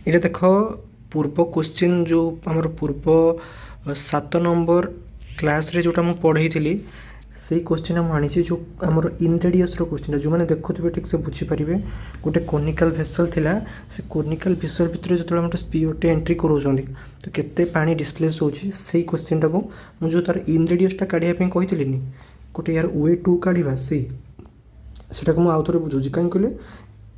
এটা দেখ ପୂର୍ବ କ୍ୱେଶ୍ଚିନ୍ ଯେଉଁ ଆମର ପୂର୍ବ 7 ନମ୍ବର କ୍ଲାସ୍ରେ ଯେଉଁଟା ମୁଁ ପଢ଼େଇଥିଲି ସେଇ କ୍ୱେଶ୍ଚିନ୍ଟା ମୁଁ ଆଣିଛି ଯେଉଁ ଆମର ଇନରେଡ଼ିୟସ୍ର କ୍ୱେଶ୍ଚିନ୍ଟା ଯେଉଁମାନେ ଦେଖୁଥିବେ ଠିକ୍ ସେ ବୁଝିପାରିବେ। ଗୋଟେ କୋନିକାଲ୍ ଭେସଲ୍ ଥିଲା, ସେ କୋନିକାଲ୍ ଭେସଲ୍ ଭିତରେ ଯେତେବେଳେ ଆମେ ଗୋଟେ ସ୍ପିୟରଟେ ଏଣ୍ଟ୍ରି କରାଉଛନ୍ତି ତ କେତେ ପାଣି ଡିସପ୍ଲେସ୍ ହେଉଛି ସେଇ କ୍ୱେଶ୍ଚିନ୍ଟାକୁ ମୁଁ ଯେଉଁ ତା'ର ଇନରେଡ଼ିୟସ୍ଟା କାଢ଼ିବା ପାଇଁ କହିଥିଲିନି, ଗୋଟେ ୟାର ୱେ 2 କାଢ଼ିବା ସେଇଟାକୁ ମୁଁ ଆଉ ଥରେ ବୁଝାଉଛି। କାହିଁକି କହିଲେ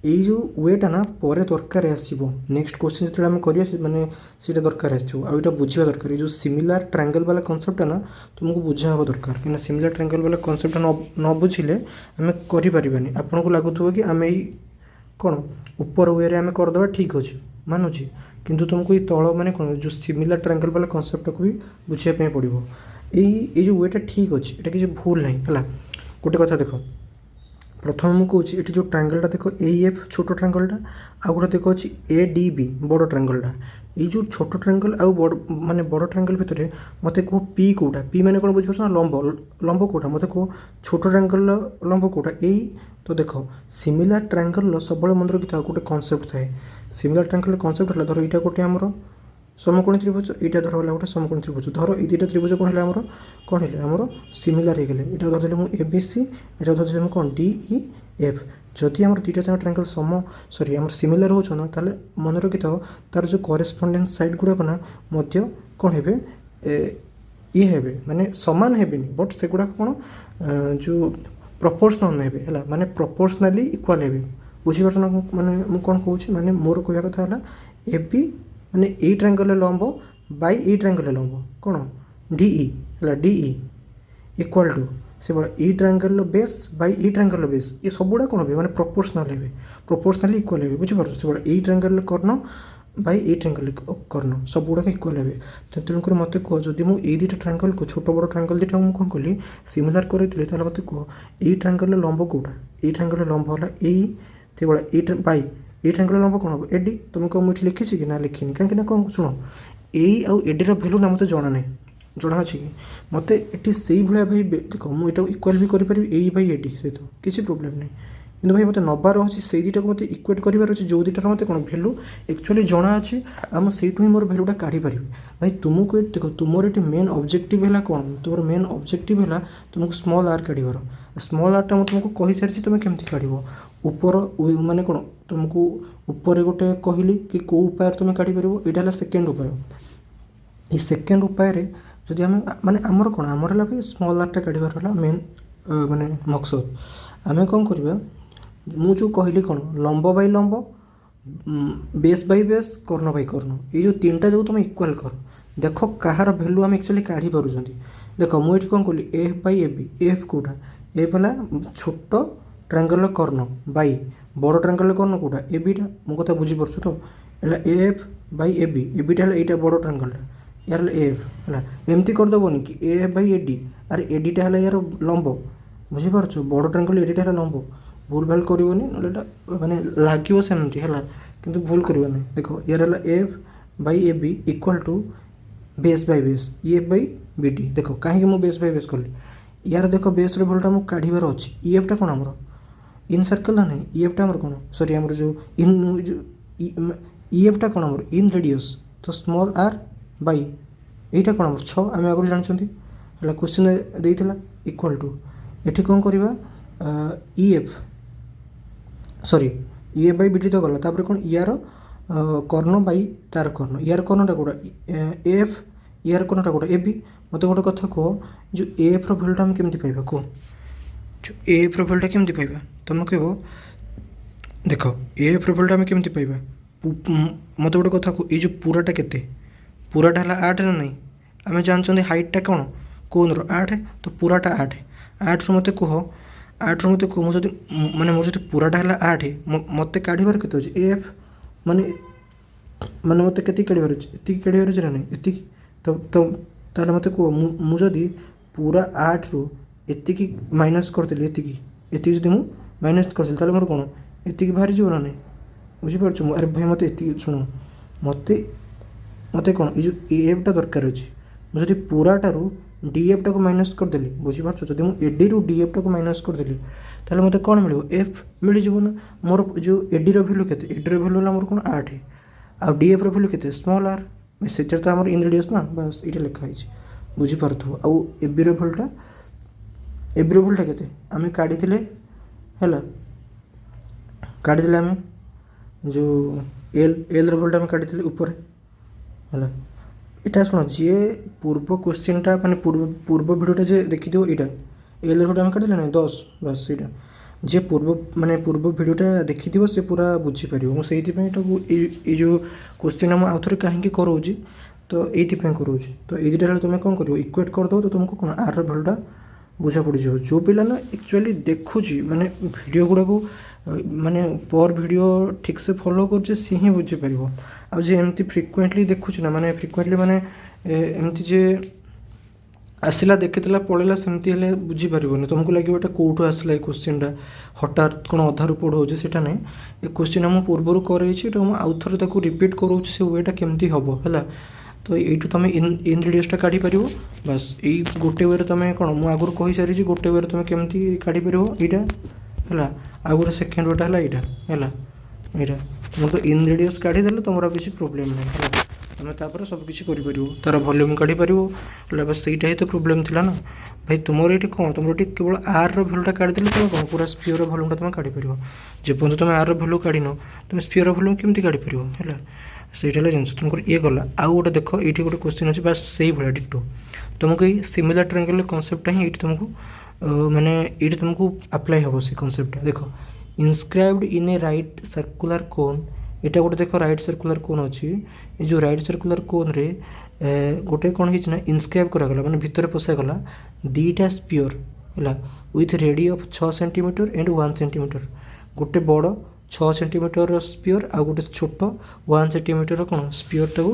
ଏଇ ଯେଉଁ ୱେଟା ନା ପରେ ଦରକାର ଆସିବ, ନେକ୍ସଟ କ୍ୱେଶ୍ଚିନ୍ ଯେତେବେଳେ ଆମେ କରିବା ମାନେ ସେଇଟା ଦରକାର ଆସିବ। ଆଉ ଏଇଟା ବୁଝିବା ଦରକାର, ଏଇ ଯେଉଁ ସିମିଲାର ଟ୍ରାଙ୍ଗେଲ୍ ବାଲା କନସେପ୍ଟଟା ନା ତୁମକୁ ବୁଝା ହେବା ଦରକାର। କାହିଁକିନା ସିମିଲାର ଟ୍ରାଙ୍ଗେଲ୍ ବାଲା କନସେପ୍ଟଟା ନ ବୁଝିଲେ ଆମେ କରିପାରିବାନି। ଆପଣଙ୍କୁ ଲାଗୁଥିବ କି ଆମେ ଏଇ କ'ଣ ଉପର ୱେରେ ଆମେ କରିଦେବା, ଠିକ୍ ଅଛି ମାନୁଛି, କିନ୍ତୁ ତୁମକୁ ଏଇ ତଳ ମାନେ କ'ଣ ଯେଉଁ ସିମିଲାର ଟ୍ରାଙ୍ଗେଲ୍ ବାଲା କନସେପ୍ଟଟାକୁ ବି ବୁଝିବା ପାଇଁ ପଡ଼ିବ। ଏଇ ଯେଉଁ ୱେଟା ଠିକ୍ ଅଛି, ଏଇଟା କିଛି ଭୁଲ ନାହିଁ ହେଲା। ଗୋଟେ କଥା ଦେଖ, ପ୍ରଥମେ ମୁଁ କହୁଛି ଏଠି ଯେଉଁ ଟ୍ରାଙ୍ଗେଲଟା ଦେଖ AF ଛୋଟ ଟ୍ରାଙ୍ଗେଲଟା, ଆଉ ଗୋଟେ ଦେଖ ଅଛି ADB ବଡ଼ ଟ୍ରାଙ୍ଗେଲଟା। ଏଇ ଯେଉଁ ଛୋଟ ଟ୍ରାଙ୍ଗେଲ ଆଉ ବଡ଼ ମାନେ ବଡ଼ ଟ୍ରାଙ୍ଗେଲ ଭିତରେ ମୋତେ କୁହ P କେଉଁଟା? P ମାନେ କ'ଣ ବୁଝିପାରୁଛ ନା? ଲମ୍ବ କେଉଁଟା? ମୋତେ କୁହ ଛୋଟ ଟ୍ରାଙ୍ଗେଲର ଲମ୍ବ କେଉଁଟା? ଏଇ ତ ଦେଖ ସିମିଲାର ଟ୍ରାଙ୍ଗେଲର ସବୁବେଳେ ମନେ ରଖିଥାଉ ଗୋଟେ କନସେପ୍ଟ ଥାଏ। ସିମିଲାର ଟ୍ରାଙ୍ଗେଲର କନସେପ୍ଟ ହେଲା, ଧର ଏଇଟା ଗୋଟେ ଆମର ସମକୋଣୀ ତ୍ରିଭୁଜ, ଏଇଟା ଧର ହେଲା ଗୋଟେ ସମକୋଣୀ ତ୍ରିଭୁଜ। ଧର ଏଇ ଦୁଇଟା ତ୍ରିଭୁଜ କ'ଣ ହେଲା ଆମର ସିମିଲାର ହେଇଗଲେ। ଏଇଟା ଧରିଦେଲେ ମୁଁ ABC, ଏଇଟା ଧରିଦେଲେ ମୁଁ କ'ଣ DEF। ଯଦି ଆମର ଦୁଇଟା ଯାକ ଟ୍ରାଙ୍ଗେଲ ଆମର ସିମିଲାର ହେଉଛ ନା, ତାହେଲେ ମନେ ରଖିଥାଅ ତା'ର ଯେଉଁ କରେସ୍ପଣ୍ଡେନ୍ସ ସାଇଡ଼୍ ଗୁଡ଼ାକ ନା ମଧ୍ୟ କ'ଣ ହେବେ ଇଏ ହେବେ, ମାନେ ସମାନ ହେବେନି, ବଟ୍ ସେଗୁଡ଼ାକ କ'ଣ ଯେଉଁ ପ୍ରପୋର୍ସନାଲ୍ ହେବେ ହେଲା, ମାନେ ପ୍ରପୋର୍ସନାଲି ଇକ୍ୱାଲ୍ ହେବେ। ବୁଝିପାରୁଛ ନା? ମାନେ ମୁଁ କ'ଣ କହୁଛି, ମାନେ ମୋର କହିବା କଥା ହେଲା AB ମାନେ ଏଇ ଟ୍ରାଙ୍ଗେଲର ଲମ୍ବ ବାଇ ଏଇ ଟ୍ରାଙ୍ଗେଲର ଲମ୍ବ କ'ଣ DE ହେଲା, DE ଇକ୍ୱାଲ୍ ଟୁ ସେଭଳିଆ ଏଇ ଟ୍ରାଙ୍ଗେଲର ବେସ୍ ବାଇ ଏଇ ଟ୍ରାଙ୍ଗେଲର ବେସ୍, ଏ ସବୁଗୁଡ଼ା କ'ଣ ହେବେ ମାନେ ପ୍ରପୋର୍ସନାଲ୍ ହେବେ, ପ୍ରପୋର୍ସନାଲି ଇକ୍ୱାଲ୍ ହେବେ। ବୁଝିପାରୁଛ? ସେଭଳିଆ ଏଇ ଟ୍ରାଙ୍ଗେଲର କର୍ଣ୍ଣ ବାଇ ଏଇ ଟ୍ରାଙ୍ଗେଲର କର୍ଣ୍ଣ ସବୁଗୁଡ଼ାକ ଇକ୍ୱାଲ୍ ହେବେ। ତେଣୁକରି ମୋତେ କୁହ, ଯଦି ମୁଁ ଏଇ ଦୁଇଟା ଟ୍ରାଙ୍ଗେଲକୁ ଛୋଟ ବଡ଼ ଟ୍ରାଙ୍ଗେଲ ଦୁଇଟାକୁ ମୁଁ କ'ଣ କଲି ସିମିଲାର କରିଥିଲି, ତାହେଲେ ମୋତେ କୁହ ଏଇ ଟ୍ରାଙ୍ଗେଲର ଲମ୍ବ କେଉଁଟା? ଏଇ ଟ୍ରାଙ୍ଗେଲର ଲମ୍ବ ହେଲା ଏଇ, ସେଭଳିଆ ବାଇ ଏଇ ଟ୍ରାଙ୍ଗେଲର ଲମ୍ବ କ'ଣ ହେବ? AD। ତୁମକୁ ମୁଁ ଏଠି ଲେଖିଛି କି ନା ଲେଖିନି? କାହିଁକି ନା କ'ଣ ଶୁଣ, ଏଇ ଆଉ ADର ଭ୍ୟାଲୁ ନା ମୋତେ ଜଣା ନାହିଁ, ଜଣା ଅଛି କି ମୋତେ ଏଠି ସେଇଭଳିଆ ଭାଇ ଦେଖ ମୁଁ ଏଇଟାକୁ ଇକ୍ୱାଲ୍ ବି କରିପାରିବି ଏଇ ବାଇ AD ସହିତ, କିଛି ପ୍ରୋବ୍ଲେମ୍ ନାହିଁ। କିନ୍ତୁ ଭାଇ ମୋତେ ନେବାର ଅଛି ସେଇ ଦୁଇଟାକୁ ମୋତେ ଇକ୍ୱେଟ୍ କରିବାର ଅଛି, ଯେଉଁ ଦୁଇଟାର ମୋତେ କ'ଣ ଭ୍ୟାଲୁ ଆକ୍ଚୁଆଲି ଜଣା ଅଛି, ଆଉ ମୁଁ ସେଇଠୁ ହିଁ ମୋର ଭ୍ୟାଲୁଟା କାଢ଼ିପାରିବି। ଭାଇ ତୁମକୁ ଏଠି ଦେଖ, ତୁମର ଏଠି ମେନ୍ ଅବଜେକ୍ଟିଭ୍ ହେଲା କ'ଣ? ତୁମର ମେନ୍ ଅବଜେକ୍ଟିଭ୍ ହେଲା ତୁମକୁ ସ୍ମଲ୍ r କାଢ଼ିବାର। ସ୍ମଲ୍ rଟା ମୁଁ ତୁମକୁ କହିସାରିଛି ତୁମେ କେମିତି କାଢ଼ିବ। ଉପର ମାନେ କ'ଣ ତୁମକୁ ଉପରେ ଗୋଟେ କହିଲି କି କେଉଁ ଉପାୟରେ ତୁମେ କାଢ଼ିପାରିବ, ଏଇଟା ହେଲା ସେକେଣ୍ଡ ଉପାୟ। ଏଇ ସେକେଣ୍ଡ ଉପାୟରେ ଯଦି ଆମେ ମାନେ ଆମର କ'ଣ ଆମର ହେଲା ବି ସ୍ମଲ୍ rଟା କାଢ଼ିବାର ହେଲା ମେନ୍ ମାନେ ମକସଦ। ଆମେ କ'ଣ କରିବା, ମୁଁ ଯେଉଁ କହିଲି କ'ଣ ଲମ୍ବ ବାଇ ଲମ୍ବ, ବେସ୍ ବାଇ ବେସ୍, କର୍ଣ୍ଣ ବାଇ କର୍ଣ୍ଣ, ଏଇ ଯେଉଁ ତିନିଟା ଯେଉଁ ତୁମେ ଇକ୍ୱାଲ୍ କର, ଦେଖ କାହାର ଭ୍ୟାଲୁ ଆମେ ଆକ୍ଚୁଆଲି କାଢ଼ିପାରୁଛନ୍ତି। ଦେଖ ମୁଁ ଏଠି କ'ଣ କଲି F ବାଇ AB, F କେଉଁଟା? F ହେଲା ଛୋଟ ଟ୍ରାଙ୍ଗେଲର କର୍ଣ୍ଣ ବାଇ ବଡ଼ ଟ୍ରାଙ୍ଗେଲର କର୍ଣ୍ଣ କେଉଁଟା? ABଟା। ମୋ କଥା ବୁଝିପାରୁଛ ତ? ହେଲା AF ବାଇ AB, ABଟା ହେଲା ଏଇଟା ବଡ଼ ଟ୍ରାଙ୍ଗେଲଟା, ୟାର ହେଲା AF ହେଲା। ଏମିତି କରିଦେବନି କି AF ବାଇ AD, ଆରେ ADଟା ହେଲା ୟାର ଲମ୍ବ। ବୁଝିପାରୁଛ? ବଡ଼ ଟ୍ରାଙ୍ଗେଲ ADଟା ହେଲା ଲମ୍ବ। ଭୁଲ ଭାଲ କରିବନି, ନହେଲେ ଏଇଟା ମାନେ ଲାଗିବ ସେମିତି ହେଲା, କିନ୍ତୁ ଭୁଲ କରିବନି। ଦେଖ ୟାର ହେଲା F Bai AB equal to base Bai base EF Bai BD। ଦେଖ କାହିଁକି ମୁଁ ବେସ୍ ବାଇ ବେସ୍ କଲି, ୟାର ଦେଖ ବେସ୍ର ଭ୍ୟାଲୁଟା ମୁଁ କାଢ଼ିବାର ଅଛି। EFଟା କ'ଣ ଆମର ଇନ୍ ସର୍କଲ୍ ନା ନାହିଁ? EFଟା ଆମର କ'ଣ ଆମର ଯେଉଁ EFଟା କ'ଣ ଆମର ଇନ୍ ରେଡ଼ିୟସ୍, ତ ସ୍ମଲ୍ r ବାଇ ଏଇଟା କ'ଣ ଆମର 6 ଆମେ ଆଗରୁ ଜାଣିଛନ୍ତି ହେଲା, କ୍ୱେଶ୍ଚିନ୍ ଦେଇଥିଲା ଇକ୍ୱାଲ୍ ଟୁ ଏଠି କ'ଣ କରିବା EF ବାଇ BD ତ ଗଲା, ତାପରେ କ'ଣ ୟାର କର୍ଣ୍ଣ ବାଇ ତାର କର୍ଣ୍ଣ, ୟାର କର୍ଣ୍ଣଟା କେଉଁଟା AF, ୟାର କର୍ଣ୍ଣଟା କେଉଁଟା AB। ମୋତେ ଗୋଟେ କଥା କୁହ, ଯେଉଁ AFର ଭ୍ୟାଲୁଟା ଆମେ କେମିତି ପାଇବା କୁହ? ଯେଉଁ AFର ଭ୍ୟାଲୁଟା କେମିତି ପାଇବା ତୁମେ କହିବ? ଦେଖ AFର ଭ୍ୟାଲୁଟା ଆମେ କେମିତି ପାଇବା, ମୋତେ ଗୋଟେ କଥା କୁହ, ଏଇ ଯେଉଁ ପୁରାଟା କେତେ? ପୁରାଟା ହେଲା 8 ନା ନାହିଁ? ଆମେ ଜାଣିଛନ୍ତି ହାଇଟ୍ଟା କ'ଣ କୋନ୍ର 8, ତ ପୁରାଟା 8। 8ରୁ ମୋତେ କୁହ ମୁଁ ଯଦି ମାନେ ମୋର ଯଦି ପୁରାଟା ହେଲା 8, ମୋତେ କାଢ଼ିବାର କେତେ ଅଛି AF, ମାନେ ମୋତେ କେତିକି କାଢ଼ିବାର ଅଛି? ଏତିକି କାଢ଼ିବାର ଅଛି ନା ନାହିଁ? ଏତିକି। ତ ତାହେଲେ ମୋତେ କୁହ, ମୁଁ ଯଦି ପୁରା 8ରୁ ଏତିକି ମାଇନସ୍ କରିଥିଲି, ଏତିକି ଯଦି ମୁଁ ମାଇନସ୍ କରିଥିଲି, ତାହେଲେ ମୋର କ'ଣ ଏତିକି ବାହାରିଯିବ ନା ନାହିଁ? ବୁଝିପାରୁଛ? ଆରେ ଭାଇ ମୋତେ ଏତିକି ଶୁଣ, ମୋତେ କ'ଣ ଏଇ ଯେଉଁ AFଟା ଦରକାର ଅଛି। ମୁଁ ଯଦି ପୁରାଟାରୁ DFଟାକୁ ମାଇନସ୍ କରିଦେଲି, ବୁଝିପାରୁଛ? ଯଦି ମୁଁ ADରୁ DFଟାକୁ ମାଇନସ୍ କରିଦେଲି, ତାହେଲେ ମୋତେ କ'ଣ ମିଳିବ? F ମିଳିଯିବ ନା। ମୋର ଯେଉଁ ADର ଭ୍ୟାଲୁ କେତେ? ADର ଭ୍ୟାଲୁ ହେଲା ମୋର କ'ଣ 8। ଆଉ DF ର ଭ୍ୟାଲୁ କେତେ ସ୍ମଲ୍ r, ସେଥିରେ ତ ଆମର ଇନ୍ ରେଡ଼ିୟସ୍ ନା, ବାସ୍ ଏଇଟା ଲେଖା ହେଇଛି ବୁଝିପାରୁଥିବ। ଆଉ AB ର ଭ୍ୟାଲୁଟା କେତେ ଆମେ କାଢ଼ିଥିଲେ ହେଲା, କାଢ଼ିଥିଲେ ଆମେ ଯେଉଁ L ର ଭ୍ୟାଲୁଟା ଆମେ କାଢ଼ିଥିଲେ ଉପରେ ହେଲା। এটা ଶୁଣ, ଯିଏ ପୂର୍ବ କୋଶ୍ଚିନ୍ଟା ମାନେ ପୂର୍ବ ଭିଡ଼ିଓଟା ଯେ ଦେଖିଥିବ ଏଇଟା L ର ଭ୍ୟାଲୁ ଆମେ କାଢ଼ିଥିଲେ ନା 10, ବାସ୍ ସେଇଟା। ଯିଏ ପୂର୍ବ ଭିଡ଼ିଓଟା ଦେଖିଥିବ ସେ ପୁରା ବୁଝିପାରିବ। ମୁଁ ସେଇଥିପାଇଁ ଏଇଟାକୁ ଏଇ ଯେଉଁ କୋଶ୍ଚିନ୍ ମୁଁ ଆଉଥରେ କାହିଁକି କରଉଛି, ତ ଏଇଥିପାଇଁ କରଉଛି। ତ ଏଇ ଦୁଇଟା ହେଲେ ତୁମେ କ'ଣ କରିବ, ଇକ୍ୱେଟ୍ କରିଦେବ, ତ ତୁମକୁ କ'ଣ r ର ଭ୍ୟାଲୁଟା ବୁଝା ପଡ଼ିଯିବ। ଯେଉଁ ପିଲା ନା ଆକ୍ଚୁଆଲି ଦେଖୁଛି ମାନେ ଭିଡ଼ିଓ ଗୁଡ଼ାକୁ ମାନେ ପର୍ ଭିଡ଼ିଓ ଠିକ୍ସେ ଫଲୋ କରୁଛି ସିଏ ହିଁ ବୁଝିପାରିବ। ଆଉ ଯେ ଏମିତି ଫ୍ରିକ୍ୱେଣ୍ଟଲି ଦେଖୁଛି ନା, ମାନେ ଫ୍ରିକ୍ୱେଣ୍ଟଲି ମାନେ ଏମିତି ଯେ ଆସିଲା ଦେଖିଥିଲା ପଳେଇଲା ସେମିତି ହେଲେ ବୁଝିପାରିବନି। ତୁମକୁ ଲାଗିବ ଏଇଟା କେଉଁଠୁ ଆସିଲା ଏ କୋଶ୍ଚିନ୍ଟା, ହଠାତ୍ କ'ଣ ଅଧାରୁ ପଢ଼ଉଛି, ସେଇଟା ନାହିଁ। ଏ କୋଶ୍ଚିନ୍ ମୁଁ ପୂର୍ବରୁ କରେଇଛି, ଏଇଟା ମୁଁ ଆଉଥରେ ତାକୁ ରିପିଟ୍ କରଉଛି ସେ ୱେଟା କେମିତି ହେବ ହେଲା। ତ ଏଇଠୁ ତୁମେ ଇନ୍ ରେଡ଼ିୟସ୍ଟା କାଢ଼ିପାରିବ। ବାସ୍ ଏଇ ଗୋଟେ ୱେରେ ତୁମେ କ'ଣ ମୁଁ ଆଗରୁ କହିସାରିଛି, ଗୋଟେ ୱେରେ ତୁମେ କେମିତି କାଢ଼ିପାରିବ ଏଇଟା ହେଲା। ଆଉ ଗୋଟେ ସେକେଣ୍ଡ ୱେଟା ହେଲା ଏଇଟା ହେଲା, ଏଇଟା ତୁମର ତ ଇନ୍ ରେଡ଼ିୟସ୍ କାଢ଼ିଦେଲେ ତୁମର ଆଉ କିଛି ପ୍ରୋବ୍ଲେମ୍ ନାହିଁ ହେଲା। ତୁମେ ତାପରେ ସବୁ କିଛି କରିପାରିବ, ତା'ର ଭଲ୍ୟୁମ୍ କାଢ଼ିପାରିବ ହେଲା। ବାସ୍ ସେଇଟା ହିଁ ତ ପ୍ରୋବ୍ଲେମ୍ ଥିଲା ନା ଭାଇ ତୁମର ଏଇଠି କ'ଣ, ତୁମର ଏଠି କେବଳ r ର ଭ୍ୟାଲୁଟା କାଢ଼ିଦେଲେ ତୁମେ କ'ଣ ପୁରା ସ୍ପିୟର ଭଲ୍ୟୁମ୍ଟା ତୁମେ କାଢ଼ିପାରିବ। ଯେପର୍ଯ୍ୟନ୍ତ ତୁମେ r ର ଭ୍ୟାଲୁ କାଢ଼ିନ ତୁମେ ସ୍ପିୟର ଭଲ୍ୟୁମ୍ କେମିତି କାଢ଼ିପାରିବ ହେଲା। ସେଇଟା ହେଲା ଜିନିଷ, ତୁମଙ୍କର ଇଏ ଗଲା। ଆଉ ଗୋଟେ ଦେଖ, ଏଇଠି ଗୋଟେ କୋଶ୍ଚିନ୍ ଅଛି ବାସ୍ ସେଇଭଳିଆ ଡିଟୋ। ତୁମକୁ ଏଇ ସିମିଲାର ଟ୍ରାଙ୍ଗେଲ୍ କନସେପ୍ଟଟା ହିଁ ଏଇଠି ତୁମକୁ ମାନେ ଏଇଠି ତୁମକୁ ଆପ୍ଲାଏ ହେବ ସେ କନସେପ୍ଟଟା। ଦେଖ, ଇନସ୍କ୍ରାଇବ୍ଡ ଇନ୍ ଏ ରାଇଟ୍ ସର୍କୁଲାର କୋନ୍, ଏଇଟା ଗୋଟେ ଦେଖ ରାଇଟ୍ ସର୍କୁଲାର କୋନ୍ ଅଛି। ଏ ଯେଉଁ ରାଇଟ୍ ସର୍କୁଲାର କୋନ୍ରେ ଗୋଟେ କ'ଣ ହେଇଛି ନା ଇନସ୍କ୍ରାଇବ୍ କରାଗଲା, ମାନେ ଭିତରେ ପଶାଗଲା ଦୁଇଟା ସ୍ପିୟର ହେଲା, with ready of 6 centimetre and 1 centimetre. ଗୋଟେ ବଡ଼ 6 ସେଣ୍ଟିମିଟରର ସ୍ପିୟର ଆଉ ଗୋଟେ ଛୋଟ 1 ସେଣ୍ଟିମିଟରର କ'ଣ ସ୍ପିୟରଟାକୁ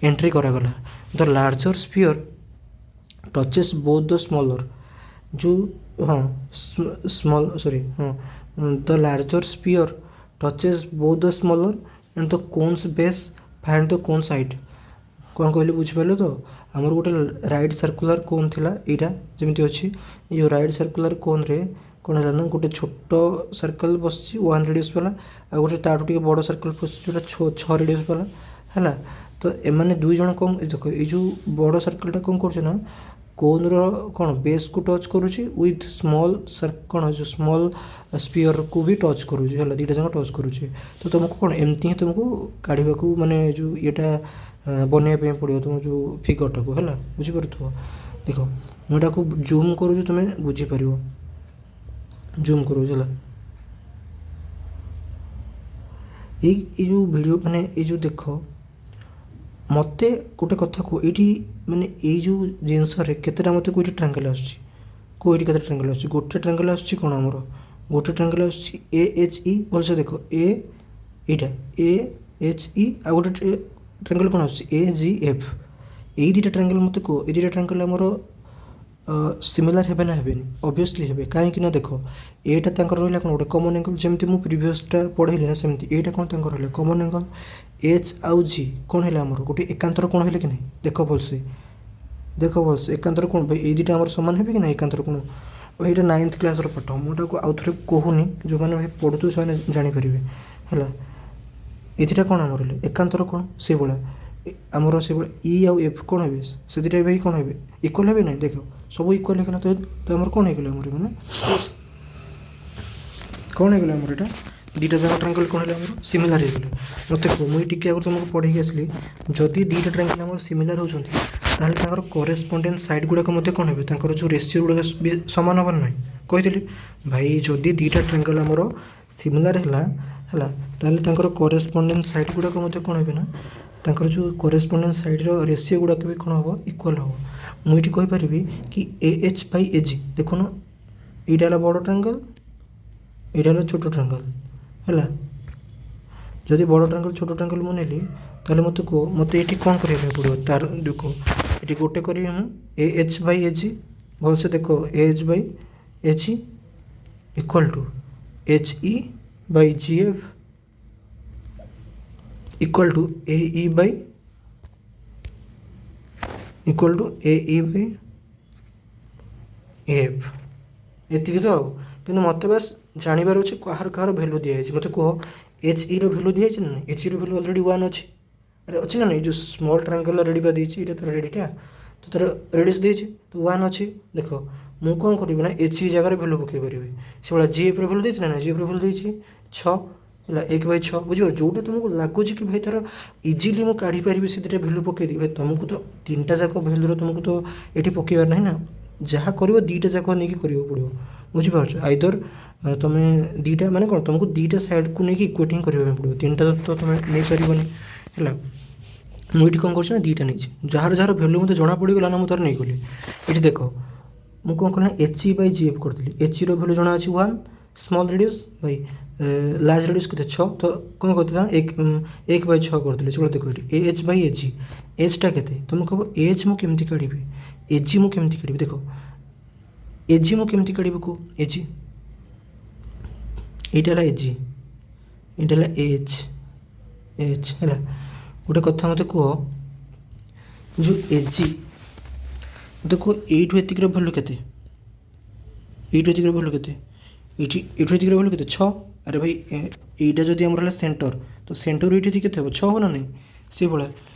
ଏଣ୍ଟ୍ରି କରାଗଲା। The larger sphere touches both the smaller, ଯେଉଁ the larger sphere touches both the smaller and the cone's base find the cone's height. କ'ଣ କହିଲେ ବୁଝିପାରିଲ ତ? ଆମର ଗୋଟେ ରାଇଟ୍ ସର୍କୁଲାର କୋନ୍ ଥିଲା ଏଇଟା ଯେମିତି ଅଛି। ଏଇ ଯେଉଁ ରାଇଟ୍ ସର୍କୁଲାର କୋନ୍ରେ କ'ଣ ହେଲା ନା ଗୋଟେ ଛୋଟ ସର୍କଲ୍ ବସିଛି 1 ରେଡ଼ିୟସ୍ ବାଲା, ଆଉ ଗୋଟେ ତାଠୁ ଟିକେ ବଡ଼ ସର୍କଲ୍ ବସିଛି ଯେଉଁଟା 6 ରେଡ଼ିୟସ୍ ବାଲା ହେଲା। ତ ଏମାନେ ଦୁଇ ଜଣ କ'ଣ ଦେଖ, ଏଇ ଯେଉଁ ବଡ଼ ସର୍କଲ୍ଟା କ'ଣ କରୁଛି ନା କୋନ୍ର କ'ଣ ବେସ୍କୁ ଟଚ୍ କରୁଛି ୱିଥ୍ ସ୍ମଲ୍ କ'ଣ ଯେଉଁ ସ୍ମଲ୍ ସ୍ପିୟରକୁ ବି ଟଚ୍ କରୁଛି ହେଲା, ଦୁଇଟା ଯାକ ଟଚ୍ କରୁଛି। ତ ତୁମକୁ କ'ଣ ଏମିତି ହିଁ ତୁମକୁ କାଢ଼ିବାକୁ ମାନେ ଯେଉଁ ଇଏଟା ବନେଇବା ପାଇଁ ପଡ଼ିବ ତୁମ ଯେଉଁ ଫିଗରଟାକୁ ହେଲା, ବୁଝିପାରୁଥିବ। ଦେଖ ମୁଁ ଏଟାକୁ ଜୁମ୍ କରୁଛି, ତୁମେ ବୁଝିପାରିବ, ଜୁମ୍ କରୁଛି ହେଲା। ଏଇ ଯେଉଁ ଭିଡ଼ିଓ ମାନେ ଏଇ ଯେଉଁ ଦେଖ, ମୋତେ ଗୋଟେ କଥା କୁହ, ଏଇଠି ମାନେ ଏଇ ଯେଉଁ ଜିନିଷରେ କେତେଟା ମୋତେ କେଉଁଠି ଟ୍ରାଙ୍ଗେଲ୍ ଆସୁଛି, ଏଇଠି କେତେଟା ଟ୍ରାଙ୍ଗେଲ୍ ଆସୁଛି? ଗୋଟେ ଟ୍ରାଙ୍ଗେଲ୍ ଆସୁଛି କ'ଣ ଆମର, ଗୋଟେ ଟ୍ରାଙ୍ଗେଲ୍ ଆସୁଛି AHE, ଭଲସେ ଦେଖ ଏଇଟା AHE, ଆଉ ଗୋଟେ ଟ୍ରାଙ୍ଗେଲ୍ କ'ଣ ଆସୁଛି AGF। ଏଇ ଦୁଇଟା ଟ୍ରାଙ୍ଗେଲ୍ ମୋତେ କୁହ, ଏଇ ଦୁଇଟା ଟ୍ରାଙ୍ଗେଲ୍ ଆମର ସିମିଲାର ହେବେ ନା ହେବେନି? ଅବଭିୟସ୍ଲି ହେବେ, କାହିଁକି ନା ଦେଖ ଏଇଟା ତାଙ୍କର ରହିଲା କ'ଣ ଗୋଟେ କମନ୍ ଆଙ୍ଗଲ୍, ଯେମିତି ମୁଁ ପ୍ରିଭିୟସ୍ଟା ପଢ଼େଇଲି ନା ସେମିତି ଏଇଟା କ'ଣ ତାଙ୍କର ରହିଲା କମନ୍ ଆଙ୍ଗଲ୍। H ଆଉ G କ'ଣ ହେଲା ଆମର ଗୋଟେ ଏକାନ୍ତର କୋଣ ହେଲେ କି ନାହିଁ? ଦେଖ ଭଲସେ ଏକାନ୍ତର କୋଣ ଭାଇ ଏଇ ଦୁଇଟା ଆମର ସମାନ ହେବେ କି ନାହିଁ ଏକାନ୍ତର କୋଣ? ଏଇଟା 9th କ୍ଲାସ୍ର ପାଠ, ମୁଁ ଏଟାକୁ ଆଉଥରେ କହୁନି, ଯେଉଁମାନେ ଭାଇ ପଢ଼ୁଥିବେ ସେମାନେ ଜାଣିପାରିବେ ହେଲା। ଏ ଦୁଇଟା କ'ଣ ଆମର ହେଲେ ଏକାନ୍ତର କୋଣ, ସେଇଭଳିଆ ଆମର ସେଇଭଳିଆ E ଆଉ F କ'ଣ ହେବେ, ସେ ଦୁଇଟା ଭାଇ କ'ଣ ହେବେ ଇକ୍ୱାଲ୍ ହେବେ ନାହିଁ? ଦେଖ ସବୁ ଇକ୍ୱାଲ୍ ହେଇଗଲା, ତ ଆମର କ'ଣ ହେଇଗଲା ଆମର ମାନେ କ'ଣ ହେଇଗଲା ଆମର ଏଇଟା ଦୁଇଟା ଯାକ ଟ୍ରାଙ୍ଗେଲ୍ କ'ଣ ହେଲା ଆମର ସିମିଲାର ହେଇଗଲା। ମୋତେ କୁହ, ମୁଁ ଟିକେ ଆଗରୁ ତୁମକୁ ପଢ଼େଇକି ଆସିଲି, ଯଦି ଦୁଇଟା ଟ୍ରାଙ୍ଗେଲ୍ ଆମର ସିମିଲାର ହେଉଛନ୍ତି ତାହେଲେ ତାଙ୍କର କରେସ୍ପଣ୍ଡେନ୍ସ ସାଇଡ଼୍ ଗୁଡ଼ାକ ମଧ୍ୟ କ'ଣ ହେବେ, ତାଙ୍କର ଯେଉଁ ରେସିଓ ଗୁଡ଼ାକ ସମାନ ହେବାର ନାହିଁ କହିଥିଲି ଭାଇ। ଯଦି ଦୁଇଟା ଟ୍ରାଙ୍ଗେଲ୍ ଆମର ସିମିଲାର ହେଲା ତାହେଲେ ତାଙ୍କର କରେସ୍ପଣ୍ଡେନ୍ସ ସାଇଡ଼୍ ଗୁଡ଼ାକ ମଧ୍ୟ କ'ଣ ହେବେ ନା ତାଙ୍କର ଯେଉଁ କରେସ୍ପଣ୍ଡେନ୍ସ ସାଇଡ଼୍ର ରେସିଓ ଗୁଡ଼ାକ ବି କ'ଣ ହେବ ଇକ୍ୱାଲ୍ ହେବ। ମୁଁ ଏଇଠି କହିପାରିବି କି AH ବାଇ AG, ଦେଖୁନ ଏଇଟା ହେଲା ବଡ଼ ଟ୍ରାଙ୍ଗେଲ୍, ଏଇଟା ହେଲା ଛୋଟ ଟ୍ରାଙ୍ଗେଲ୍ ହେଲା। ଯଦି ବଡ଼ ଟ୍ରାଙ୍ଗେଲ୍ ଛୋଟ ଟ୍ରାଙ୍ଗେଲ୍ ମୁଁ ନେଲି ତାହେଲେ ମୋତେ କୁହ, ମୋତେ ଏଇଠି କ'ଣ କରିବା ପାଇଁ ପଡ଼ିବ? ତାର ଦେଖ ଏଠି ଗୋଟେ କରିବି ମୁଁ AH ବାଇ AG, ଭଲସେ ଦେଖ AH Bai AG equal to HE Bai GF equal to AE Bai AF। ଏତିକି ତ ଆଉ, କିନ୍ତୁ ମୋତେ ବାସ୍ ଜାଣିବାର ଅଛି କାହାର ଭ୍ୟାଲୁ ଦିଆଯାଇଛି। ମୋତେ କୁହ HE ର ଭ୍ୟାଲୁ ଦିଆଯାଇଛି ନା ନାହିଁ? HE ର ଭ୍ୟାଲୁ ଅଲରେଡ଼ି 1 ଅଛି ଆରେ ଅଛି ନା ନାହିଁ ଯେଉଁ ସ୍ମଲ୍ ଟ୍ରାଙ୍ଗେଲର ରେଡ଼ି ବା ଦେଇଛି ଏଇଟା ତାର ରେଡ଼ିଟା ତ ତାର ରେଡ଼ିୟସ୍ ଦେଇଛି ତ 1 ଅଛି। ଦେଖ ମୁଁ କ'ଣ କରିବି ନା ଏଚ୍ ଇ ଜାଗାରେ ଭ୍ୟାଲୁ ପକାଇ ପାରିବି। ସେଭଳିଆ ଜିଏଫ୍ର ଭ୍ୟାଲୁ ଦେଇଛି ନା ଜିଏଫ୍ର ଭ୍ୟାଲୁ ଦେଇଛି 6 ହେଲା 1/6 ବୁଝିପାରୁଛ। ଯେଉଁଟା ତୁମକୁ ଲାଗୁଛି କି ଭାଇ ତାର ଇଜିଲି ମୁଁ କାଢ଼ିପାରିବି ସେଥିରେ ଭ୍ୟାଲୁ ପକାଇଦେବି ଭାଇ ତୁମକୁ ତ ତିନିଟା ଯାକ ଭ୍ୟାଲୁର ତୁମକୁ ତ ଏଠି ପକାଇବାର ନାହିଁ ନା। ଯାହା କରିବ ଦୁଇଟା ଯାକ ନେଇକି କରିବାକୁ ପଡ଼ିବ ବୁଝିପାରୁଛ। ଆଇଦର ତୁମେ ଦୁଇଟା ମାନେ କ'ଣ ତୁମକୁ ଦୁଇଟା ସାଇଡ଼୍କୁ ନେଇକି ଇକ୍ୱେଟ୍ ହିଁ କରିବା ପାଇଁ ପଡ଼ିବ। ତିନିଟା ତ ତୁମେ ନେଇପାରିବନି ହେଲା। ମୁଁ ଏଠି କ'ଣ କରୁଛି ନା ଦୁଇଟା ନେଇଛି ଯାହାର ଯାହାର ଭ୍ୟାଲୁ ମୋତେ ଜଣା ପଡ଼ିଗଲା ନା ମୁଁ ତାର ନେଇଗଲି। ଏଠି ଦେଖ ମୁଁ କ'ଣ କଲି ନା HE/GF କରିଥିଲି। HEର ଭ୍ୟାଲୁ ଜଣା ଅଛି 1 ସ୍ମଲ୍ ରେଡ଼ିୟସ୍ ଭାଇ ଲାର୍ଜ ରେଡ଼ିୟସ୍ କେତେ 6 ତ କ'ଣ କରିଥିଲା 1/6 କରିଥିଲି। ସେଗୁলো ଦେଖ ଏଠି AH/AG ଏଜ୍ଟା କେତେ ତୁମେ କହିବ ଏଜ୍ ମୁଁ କେମିତି କାଢ଼ିବି ଏଜି ମୁଁ କେମିତି କାଢ଼ିବି। ଦେଖ ଏଜି ମୁଁ କେମିତି କାଢ଼ିବି କୁହ ଏଜି এইটা ହେଲା ଏଜି এইটা ହେଲା ଏଚ୍ ହେଲା। ଗୋଟେ କଥା ମୋତେ କୁହ ଯେଉଁ ଏଜି ଦେଖ এইଠୁ ଏତିକିର ଭ୍ୟାଲୁ କେତେ এইଠୁ ଏତିକିର ଭ୍ୟାଲୁ କେତେ ଏଇଠୁ ଏତିକିର ଭ୍ୟାଲୁ କେତେ 6। ଆରେ ଭାଇ এইটা ଯଦି ଆମର ହେଲା ସେଣ୍ଟର ତ ସେଣ୍ଟରରୁ ଏଇଠି ଏତିକି କେତେ ହେବ 6 ହେବ ନା ନାହିଁ। ସେଇଭଳିଆ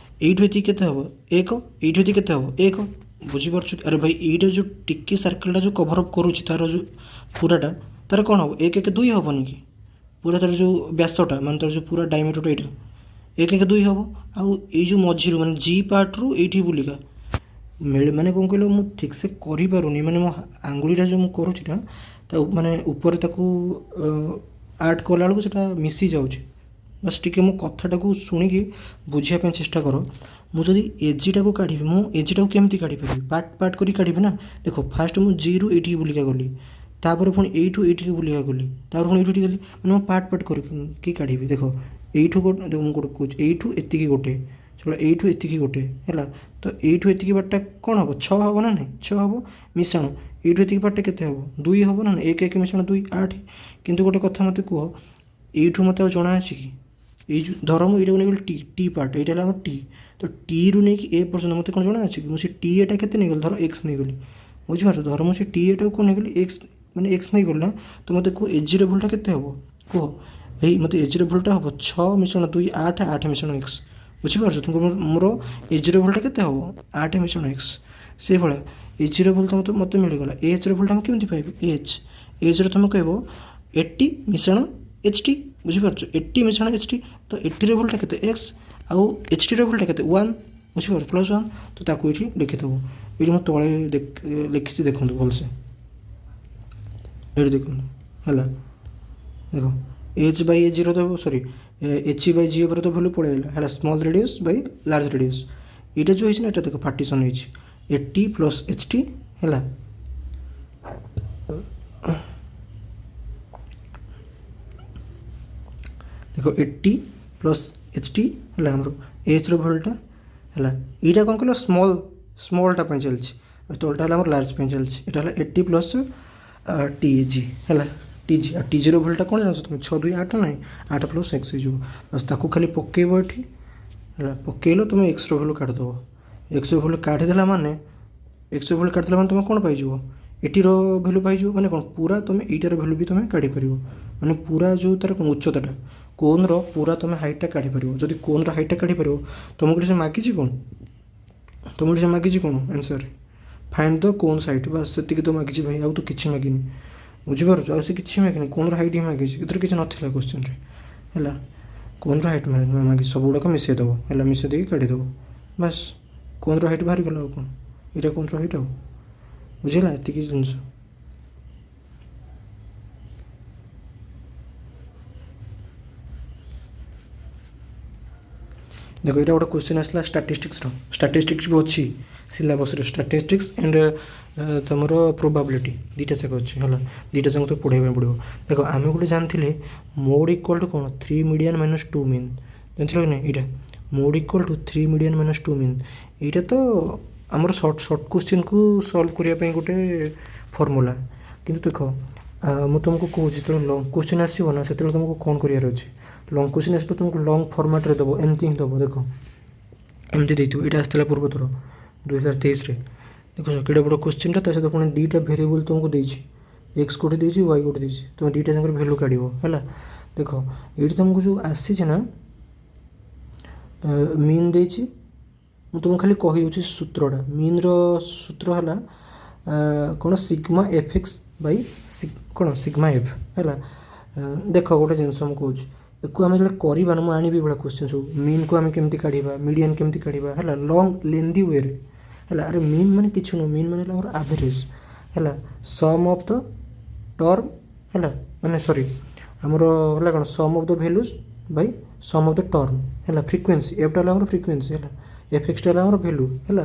এইଠୁ ଏତିକି କେତେ ହେବ 1 এইଠୁ ଏତିକି କେତେ ହେବ 1 ବୁଝିପାରୁଛୁ। ଆରେ ଭାଇ এইଟା ଯେଉଁ ଟିକେ ସାର୍କେଲଟା ଯେଉଁ କଭର ଅପ୍ କରୁଛି ତାର ଯେଉଁ ପୁରାଟା ତାର କ'ଣ ହେବ 1 1 2 ହେବନି କି ପୁରା ତାର ଯେଉଁ ବ୍ୟାସଟା ମାନେ ତାର ଯେଉଁ ପୁରା ଡାଇମିଟରଟା ଏଇଟା 1 1 2 ହେବ। ଆଉ ଏଇ ଯେଉଁ ମଝିରୁ ମାନେ ଜି ପାର୍ଟରୁ ଏଇଠି ବୁଲିକା ମାନେ କ'ଣ କହିଲ ମୁଁ ଠିକ୍ସେ କରିପାରୁନି ମାନେ ମୋ ଆଙ୍ଗୁଳିଟା ଯେଉଁ ମୁଁ କରୁଛି ନା ତା ମାନେ ଉପରେ ତାକୁ ଆର୍ଟ କଲାବେଳକୁ ସେଇଟା ମିଶି ଯାଉଛି। ବାସ୍ ଟିକେ ମୋ କଥାଟାକୁ ଶୁଣିକି ବୁଝିବା ପାଇଁ ଚେଷ୍ଟା କର। ମୁଁ ଯଦି ଏଜିଟାକୁ କାଢ଼ିବି ମୁଁ ଏଜିଟାକୁ କେମିତି କାଢ଼ିପାରିବି ପାର୍ଟ ପାର୍ଟ କରି କାଢ଼ିବି ନା। ଦେଖ ଫାର୍ଷ୍ଟ ମୁଁ ଜିରୁ ଏଇଠିକି ବୁଲିକା ଗଲି ତାପରେ ପୁଣି ଏଇଠୁ ଏଇଠିକି ବୁଲିକା ଗଲି ତାପରେ ପୁଣି ଏଇଠୁ ଏଇଠି ଗଲି ମାନେ ମୁଁ ପାର୍ଟ ପାର୍ଟ କରିକି କାଢ଼ିବି। ଦେଖ এইଠୁ ଗୋଟେ ମୁଁ ଗୋଟେ କହୁଛି এইଠୁ ଏତିକି ଗୋଟେ ସେଗୁଡ଼ା এইଠୁ ଏତିକି ଗୋଟେ ହେଲା ତ এইଠୁ ଏତିକି ବାଟଟା କ'ଣ ହେବ 6 ହେବ ନା ନାହିଁ 6 ହେବ ମିଶାଣ এইଠୁ ଏତିକି ବାଟଟା କେତେ ହେବ 2 ହେବ ନା ନାହିଁ 1 1 ମିଶାଣ 2 8। କିନ୍ତୁ ଗୋଟେ କଥା ମୋତେ କୁହ এইଠୁ ମୋତେ ଆଉ ଜଣା ଅଛି କି ଏଇ ଯେଉଁ ଧର ମୁଁ ଏଇଟାକୁ ନେଇଗଲି ଟି ପାର୍ଟ ଏଇଟା ହେଲା ଆମର ଟି ତ ଟିରୁ ନେଇକି ଏ ପର୍ଯ୍ୟନ୍ତ ମୋତେ କ'ଣ ଜଣା ଅଛି କି ମୁଁ ସେ ଟି ଏଟା କେତେ ନେଇଗଲି ଧର ଏକ୍ସ ନେଇଗଲି ବୁଝିପାରୁଛ। ଧର ମୁଁ ସେ ଟି ଏଟାକୁ କ'ଣ ନେଇଗଲି ଏକ୍ସ ମାନେ ଏକ୍ସ ନେଇଗଲି ନା ତ ମୋତେ କୁହ ଏଜିର ଭୁଲଟା କେତେ ହେବ କୁହ ଭାଇ ମୋତେ ଏଜିର ଭୁଲଟା ହେବ 6 ମିଶାଣ 2 8 8 ମିଶାଣ ଏକ୍ସ ବୁଝିପାରୁଛ। ତୁମକୁ ମୋର ଏଜିର ଭୁଲଟା କେତେ ହେବ 8 ମିଶାଣ ଏକ୍ସ। ସେଇଭଳିଆ ଏଜିର ଭୁଲଟା ମୋତେ ମିଳିଗଲା। ଏଚ୍ର ଭୁଲଟା ମୁଁ କେମିତି ପାଇବି ଏଚ୍ର ତୁମେ କହିବ 80 ମିଶାଣ HT ବୁଝିପାରୁଛ 80 ମିଶାଣ HT ତ 80ର ଭୁଲଟା କେତେ ଏକ୍ସ ଆଉ HTର ଭୁଲଟା କେତେ 1 ବୁଝିପାରୁଛ +1 ତ ତାକୁ ଏଇଠି ଲେଖିଦେବ। ଏଇଠି ମୁଁ ତଳେ ଲେଖିଛି ଦେଖନ୍ତୁ ଭଲସେ ଏଇଠି ଦେଖନ୍ତୁ ହେଲା ଦେଖ H/AGର ତ ସରି HE/GFର ତ ଭ୍ୟାଲୁ ପଳେଇଲା ହେଲା small radius Bai large radius. ଏଇଟା ଯେଉଁ ହେଇଛି ନା ଏଇଟା ଦେଖ ପାର୍ଟିସନ୍ ହେଇଛି 80 + HT ହେଲା ଦେଖ 80 + HT ହେଲା ଆମର ଏଚ୍ର ଭ୍ୟାଲୁଟା ହେଲା ଏଇଟା କ'ଣ କହିଲ ସ୍ମଲ୍ଟା ପାଇଁ ଚାଲିଛି ତଳଟା ହେଲା ଆମର ଲାର୍ଜ ପାଇଁ ଚାଲିଛି। ଏଇଟା ହେଲା 80 + TG ହେଲା TG ଆଉ TGର ଭ୍ୟାଲୁଟା କ'ଣ ଜାଣିଛ ତୁମେ 6 2 8 ନାହିଁ 8 + x ହେଇଯିବ ବାସ୍ ତାକୁ ଖାଲି ପକାଇବ ଏଠି ହେଲା ପକାଇଲ ତୁମେ ଏକ୍ସର ଭ୍ୟାଲୁ କାଢ଼ିଦେବ। ଏକ୍ସର ଭ୍ୟାଲୁ କାଢ଼ିଦେଲା ମାନେ ତୁମେ କ'ଣ ପାଇଯିବ ଏଠିର ଭ୍ୟାଲୁ ପାଇଯିବ ମାନେ କ'ଣ ପୁରା ତୁମେ ଏଇଟାର ଭ୍ୟାଲୁ ବି ତୁମେ କାଢ଼ିପାରିବ ମାନେ ପୁରା ଯେଉଁ ତାର ଉଚ୍ଚତାଟା କୋନ୍ର ପୁରା ତୁମେ ହାଇଟ୍ଟା କାଢ଼ିପାରିବ। ଯଦି କୋନ୍ର ହାଇଟ୍ଟା କାଢ଼ିପାରିବ ତୁମକୁ ସେ ମାଗିଛି କ'ଣ ଆନ୍ସର୍ରେ ଫାଇଣ୍ଡ ଦ କୋନ୍ସ ହାଇଟ୍ ବାସ୍ ସେତିକି ତ ମାଗିଛି ଭାଇ ଆଉ ତ କିଛି ମାଗିନି ବୁଝିପାରୁଛ ଆଉ ସେ କିଛି ମାଗିନି କୋନ୍ର ହାଇଟ୍ ହିଁ ମାଗିଛି ଏଥିରେ କିଛି ନଥିଲା କ୍ୱେଶ୍ଚନ୍ରେ ହେଲା କୋନ୍ର ହାଇଟ୍ ମାଗିଛି ସବୁଗୁଡ଼ାକ ମିଶାଇ ଦେବ ହେଲା ମିଶାଇ ଦେଇକି କାଢ଼ିଦେବ ବାସ୍ କୋନ୍ର ହାଇଟ୍ ବାହାରିଗଲା ଆଉ କ'ଣ ଏଇଟା କୋନ୍ର ହାଇଟ୍ ଆଉ ବୁଝିଲା ଏତିକି ଜିନିଷ। ଦେଖ ଏଇଟା ଗୋଟେ କ୍ୱେଶ୍ଚନ୍ ଆସିଲା ଷ୍ଟାଟିଷ୍ଟିକ୍ସ ବି ଅଛି ସିଲାବସ୍ରେ ଷ୍ଟାଟିଷ୍ଟିକ୍ସ ଆଣ୍ଡ ତୁମର ପ୍ରୋବାବିଲିଟି ଦୁଇଟା ଯାକ ଅଛି ହେଲା ଦୁଇଟା ଯାକ ତ ପଢ଼ିବା ପାଇଁ ପଡ଼ିବ। ଦେଖ ଆମେ ଗୋଟେ ଜାଣିଥିଲେ ମୋଡ୍ ଇକ୍ୱାଲ୍ ଟୁ କ'ଣ 3 ମିଡିଆନ୍ ମାଇନସ୍ 2 ମିନ୍ ଜାଣିଥିଲ କି ନାହିଁ ଏଇଟା mode equal to 3 median minus 2 mean ଏଇଟା ତ ଆମର ସର୍ଟ କ୍ୱେଶ୍ଚିନ୍କୁ ସଲ୍ଭ କରିବା ପାଇଁ ଗୋଟେ ଫର୍ମୁଲା। କିନ୍ତୁ ଦେଖ ମୁଁ ତୁମକୁ କହୁଛି ଯେତେବେଳେ ଲଙ୍ଗ୍ କ୍ୱେଶ୍ଚିନ୍ ଆସିବ ନା ସେତେବେଳେ ତୁମକୁ କ'ଣ କରିବାର ଅଛି ଲଙ୍ଗ୍ କ୍ୱେଶ୍ଚିନ୍ ଆସିଲେ ତୁମକୁ ଲଙ୍ଗ୍ ଫର୍ମାଟ୍ରେ ଦେବ ଏମିତି ହିଁ ଦେବ। ଦେଖ ଏମିତି ଦେଇଥିବ ଏଇଟା ଆସିଥିଲା ପୂର୍ବଥର 2023ରେ ଦେଖ କେଡ଼େ ବଡ଼ କ୍ୱେଶ୍ଚିନ୍ଟା ତା ସହିତ ପୁଣି ଦୁଇଟା ଭେରିଏବୁଲ୍ ତୁମକୁ ଦେଇଛି ଏକ୍ସ ଗୋଟେ ଦେଇଛି ୱାଇ ଗୋଟେ ଦେଇଛି ତୁମେ ଦୁଇଟା ଯାକର ଭ୍ୟାଲୁ କାଢ଼ିବ ହେଲା। ଦେଖ ଏଇଠି ତୁମକୁ ଯେଉଁ ଆସିଛି ନା मीन देछि ମୁଁ ତୁମକୁ ଖାଲି କହିଦେଉଛି ସୂତ୍ରଟା ମିନ୍ର ସୂତ୍ର ହେଲା କ'ଣ ସିଗ୍ମା ଏଫ୍ ଏକ୍ସ ବାଇ କ'ଣ ସିଗ୍ମା ଏଫ୍ ହେଲା। ଦେଖ ଗୋଟେ ଜିନିଷ ମୁଁ କହୁଛି ୟାକୁ ଆମେ ଯେତେବେଳେ କରିବା ନା ମୁଁ ଆଣିବି ଏଭଳିଆ କ୍ୱେଶ୍ଚିନ୍ ସବୁ ମିନ୍କୁ ଆମେ କେମିତି କାଢ଼ିବା ମିଡ଼ିଆନ୍ କେମିତି କାଢ଼ିବା ହେଲା ଲଙ୍ଗ୍ ଲେନ୍ଦି ୱେରେ ହେଲା। ଆରେ ମିନ୍ ମାନେ କିଛି ନୁହଁ ମିନ୍ ମାନେ ହେଲା ଆମର ଆଭରେଜ୍ ହେଲା ସମ୍ ଅଫ୍ ଦ ଟର୍ମ ହେଲା ମାନେ ସରି ଆମର ହେଲା କ'ଣ sum of the values by sum of the term ହେଲା ଫ୍ରିକ୍ୱେନ୍ସି ଏଫ୍ଟା ହେଲା ଆମର ଫ୍ରିକ୍ୱେନ୍ସି ହେଲା ଏଫ୍ ଏକ୍ସଟା ହେଲା ଆମର ଭ୍ୟାଲୁ ହେଲା।